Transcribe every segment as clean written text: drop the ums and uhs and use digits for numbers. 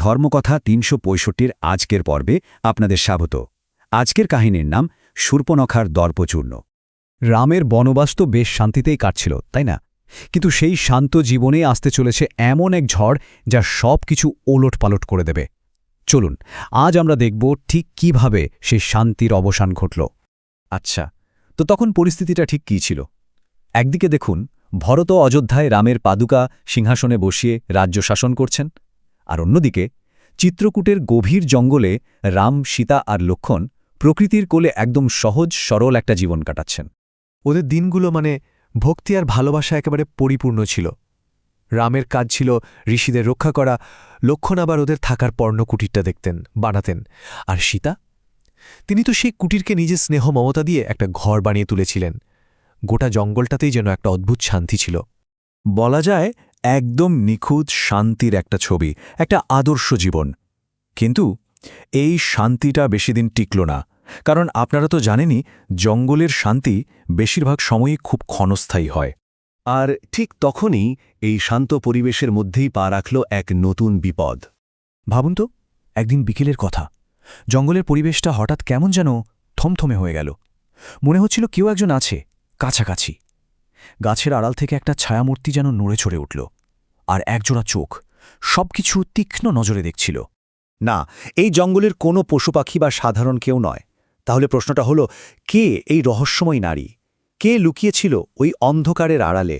ধর্মকথা ৩৬৫-র আজকের পর্বে আপনাদের স্বাগত। আজকের কাহিনীর নাম শূর্পণখার দর্পচূর্ণ। রামের বনবাস তো বেশ শান্তিতেই কাটছিল, তাই না? কিন্তু সেই শান্ত জীবনে আসতে চলেছে এমন এক ঝড় যা সব কিছু ওলটপালট করে দেবে। চলুন আজ আমরা দেখব ঠিক কিভাবে সেই শান্তির অবসান ঘটল। আচ্ছা, তো তখন পরিস্থিতিটা ঠিক কী ছিল? একদিকে দেখুন, ভরত অযোধ্যায় রামের পাদুকা সিংহাসনে বসিয়ে রাজ্য শাসন করছেন, আর অন্যদিকে চিত্রকূটের গভীর জঙ্গলে রাম, সীতা আর লক্ষ্মণ প্রকৃতির কোলে একদম সহজ সরল একটা জীবন কাটাচ্ছেন। ওদের দিনগুলো ভক্তি আর ভালোবাসা একেবারে পরিপূর্ণ ছিল। রামের কাজ ছিল ঋষিদের রক্ষা করা, লক্ষ্মণ আবার ওদের থাকার পর্ণকুটিরটা বানাতেন। আর সীতা, তিনি তো সেই কুটিরকে নিজের স্নেহ মমতা দিয়ে একটা ঘর বানিয়ে তুলেছিলেন। গোটা জঙ্গলটাতেই যেন একটা অদ্ভুত শান্তি ছিল। বলা যায় একদম নিখুঁত শান্তির একটা ছবি, একটা আদর্শ জীবন। কিন্তু এই শান্তিটা বেশিদিন টিকল না, কারণ আপনারা তো জানেনই জঙ্গলের শান্তি বেশিরভাগ সময়ই খুব ক্ষণস্থায়ী হয়। আর ঠিক তখনই এই শান্ত পরিবেশের মধ্যেই পা রাখল এক নতুন বিপদ। ভাবুন তো, একদিন বিকেলের কথা, জঙ্গলের পরিবেশটা হঠাৎ কেমন যেন থমথমে হয়ে গেল। মনে হচ্ছিল কেউ একজন আছে কাছাকাছি। গাছের আড়াল থেকে একটা ছায়ামূর্তি যেন নড়ে চড়ে উঠল, আর একজোড়া চোখ সবকিছু তীক্ষ্ণ নজরে দেখছিল। না, এই জঙ্গলের কোনো পশুপাখি বা সাধারণ কেউ নয়। তাহলে প্রশ্নটা হলো, কে এই রহস্যময় নারী? কে লুকিয়েছিল ওই অন্ধকারের আড়ালে?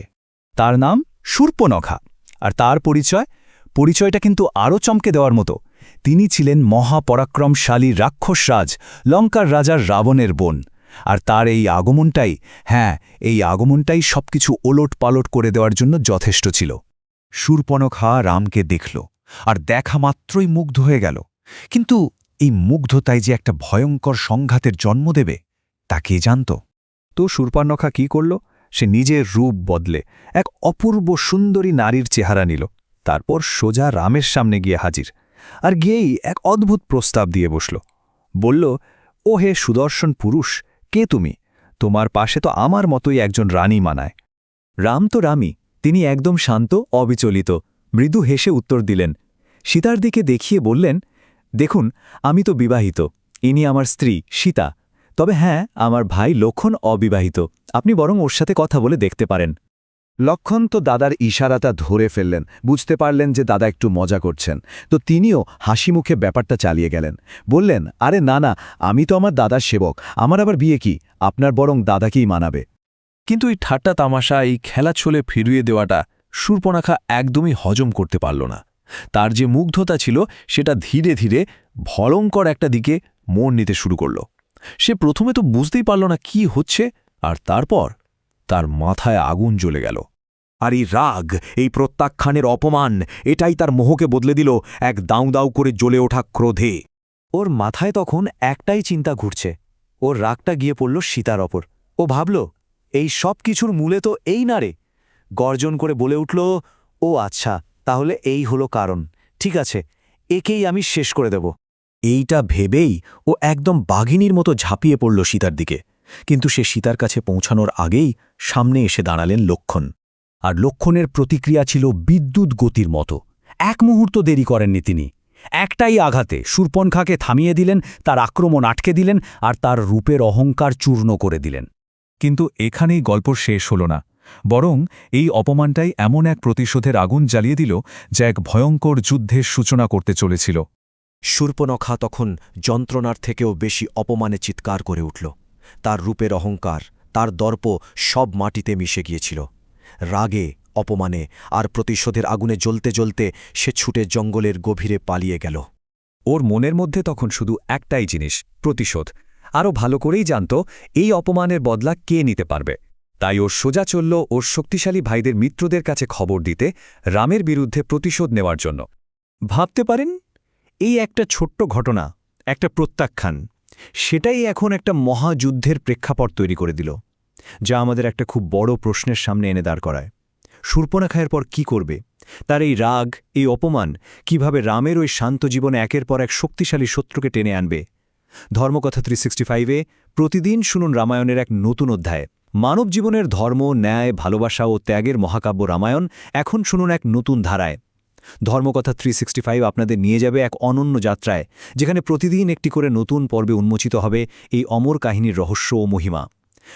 তার নাম শূর্পণখা, আর তার পরিচয়টা কিন্তু আরও চমকে দেওয়ার মতো। তিনি ছিলেন মহাপরাক্রমশালী রাক্ষসরাজ লঙ্কার রাজার রাবণের বোন। আর তার এই আগমনটাই সবকিছু ওলট পালট করে দেওয়ার জন্য যথেষ্ট ছিল। শূর্পণখা রামকে দেখল, আর দেখা মাত্রই মুগ্ধ হয়ে গেল। কিন্তু এই মুগ্ধতায় যে একটা ভয়ঙ্কর সংঘাতের জন্ম দেবে তা কে জানত? তো শূর্পণখা কি করল? সে নিজের রূপ বদলে এক অপূর্ব সুন্দরী নারীর চেহারা নিল। তারপর সোজা রামের সামনে গিয়ে হাজির, আর গিয়েই এক অদ্ভুত প্রস্তাব দিয়ে বসল। বলল, ও হে সুদর্শন পুরুষ, কে তুমি? তোমার পাশে তো আমার মতোই একজন রানী মানায়। রাম তো রামই, তিনি একদম শান্ত, অবিচলিত, মৃদু হেসে উত্তর দিলেন। সীতার দিকে দেখিয়ে বললেন, দেখুন, আমি তো বিবাহিত, ইনি আমার স্ত্রী সীতা। তবে হ্যাঁ, আমার ভাই লক্ষ্মণ অবিবাহিত, আপনি বরং ওর সাথে কথা বলে দেখতে পারেন। লক্ষ্মণ তো দাদার ইশারাটা ধরে ফেললেন, বুঝতে পারলেন যে দাদা একটু মজা করছেন। তো তিনিও হাসি মুখে ব্যাপারটা চালিয়ে গেলেন। বললেন, আরে না, আমি তো আমার দাদার সেবক, আমার আবার বিয়ে কি? আপনার বরং দাদাকেই মানাবে। কিন্তু এই ঠাট্টা তামাশা, এই খেলা ছলে ফিরিয়ে দেওয়াটা শূর্পণখা একদমই হজম করতে পারল না। তার যে মুগ্ধতা ছিল সেটা ধীরে ধীরে ভয়ঙ্কর একটা দিকে মোড় নিতে শুরু করল। সে প্রথমে তো বুঝতেই পারল না কি হচ্ছে, আর তারপর তার মাথায় আগুন জ্বলে গেল। আর এই রাগ, এই প্রত্যাখ্যানের অপমান, এটাই তার মোহকে বদলে দিল এক দাউ দাউ করে জ্বলে ওঠা ক্রোধে। ওর মাথায় তখন একটাই চিন্তা ঘুরছে, ওর রাগটা গিয়ে পড়ল সীতার ওপর। ও ভাবল, এই সব কিছুর মূলে তো এই না রে। গর্জন করে বলে উঠল, ও আচ্ছা, তাহলে এই হলো কারণ। ঠিক আছে, একেই আমি শেষ করে দেব। এইটা ভেবেই ও একদম বাঘিনীর মতো ঝাঁপিয়ে পড়ল সীতার দিকে। কিন্তু সে সীতার কাছে পৌঁছানোর আগেই সামনে এসে দাঁড়ালেন লক্ষ্মণ। আর লক্ষ্মণের প্রতিক্রিয়া ছিল বিদ্যুৎ গতির মতো। এক মুহূর্ত দেরি করেননি তিনি। একটাই আঘাতে শূর্পণখাকে থামিয়ে দিলেন, তার আক্রমণ আটকে দিলেন, আর তার রূপের অহংকার চূর্ণ করে দিলেন। কিন্তু এখানেই গল্প শেষ হল না, বরং এই অপমানটাই এমন এক প্রতিশোধের আগুন জ্বালিয়ে দিল যা এক ভয়ঙ্কর যুদ্ধের সূচনা করতে চলেছিল। শূর্পণখা তখন যন্ত্রণার থেকেও বেশি অপমানে চিৎকার করে উঠল। তার রূপের অহংকার, তার দর্প সব মাটিতে মিশে গিয়েছিল। রাগে, অপমানে আর প্রতিশোধের আগুনে জ্বলতে জ্বলতে সে ছুটে জঙ্গলের গভীরে পালিয়ে গেল। ওর মনের মধ্যে তখন শুধু একটাই জিনিস, প্রতিশোধ। আরও ভালো করেই জানত এই অপমানের বদলা কে নিতে পারবে। তাই ওর সোজা চলল ওর শক্তিশালী ভাইদের মিত্রদের কাছে খবর দিতে, রামের বিরুদ্ধে প্রতিশোধ নেওয়ার জন্য। ভাবতে পারেন, এই একটা ছোট্ট ঘটনা, একটা প্রত্যাখ্যান, সেটাই এখন একটা মহাযুদ্ধের প্রেক্ষাপট তৈরি করে দিল, যা আমাদের একটা খুব বড় প্রশ্নের সামনে এনে দাঁড় করায়। শূর্পণখার পর কি করবে? তার এই রাগ, এই অপমান কিভাবে রামের ওই শান্ত জীবনে একের পর এক শক্তিশালী শত্রুকে টেনে আনবে? ধর্মকথা 365-এ প্রতিদিন শুনুন রামায়ণের এক নতুন অধ্যায়। মানব জীবনের ধর্ম, ন্যায়, ভালোবাসা ও ত্যাগের মহাকাব্য রামায়ণ এখন শুনুন এক নতুন ধারায়। ধর্মকথা 365 আপনাদের নিয়ে যাবে এক অনন্য যাত্রায়, যেখানে প্রতিদিন একটি করে নতুন পর্বে উন্মোচিত হবে এই অমর কাহিনীর রহস্য ও মহিমা।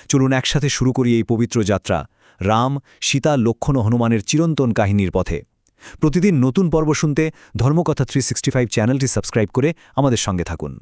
চলুন একসাথে শুরু করি এই পবিত্র যাত্রা, রাম, সীতা, লক্ষ্মণ ও হনুমানের চিরন্তন কাহিনীর পথে। প্রতিদিন নতুন পর্ব শুনতে ধর্মকথা 365 চ্যানেলটি সাবস্ক্রাইব করে আমাদের সঙ্গে থাকুন।